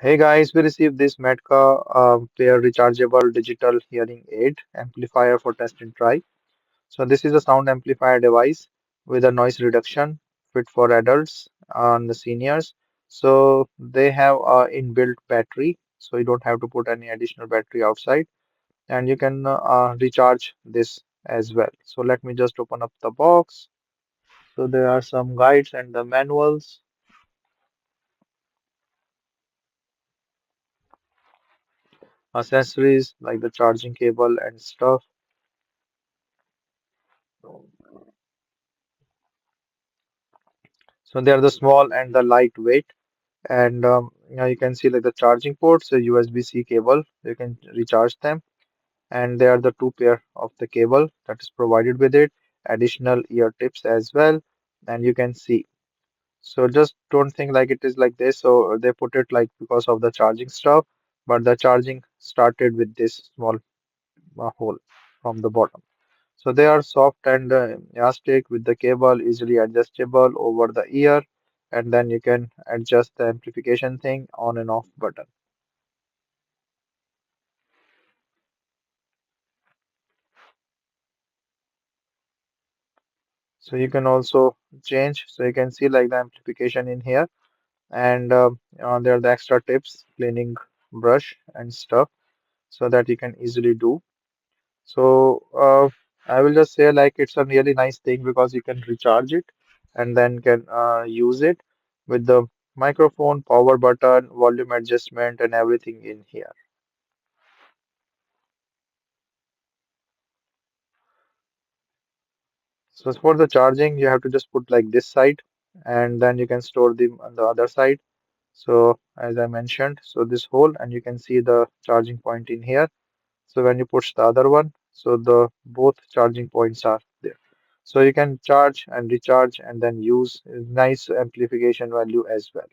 Hey guys, we received this Metka pair rechargeable digital hearing aid amplifier for test and try. So this is a sound amplifier device with a noise reduction fit for adults and the seniors. So they have a inbuilt battery, so you don't have to put any additional battery outside, and you can recharge this as well. So let me just open up the box. So there are some guides and the manuals, accessories like the charging cable and stuff. So they are the small and the lightweight, and you can see like the charging ports, a USB-C cable. You can recharge them, and they are the two pair of the cable that is provided with it. Additional ear tips as well, and you can see. So just don't think like it is like this. So they put it like because of the charging stuff, but the charging started with this small hole from the bottom. So they are soft and elastic with the cable easily adjustable over the ear, and then you can adjust the amplification thing on and off button. So you can also change. So you can see like the amplification in here, and there are the extra tips, cleaning brush and stuff, so that you can easily do. So I will just say like it's a really nice thing because you can recharge it and then can use it with the microphone, power button, volume adjustment, and everything in here. So for the charging, you have to just put like this side, and then you can store them on the other side. So as I mentioned, so this hole, and you can see the charging point in here. So when you push the other one, so the both charging points are there. So you can charge and recharge and then use nice amplification value as well.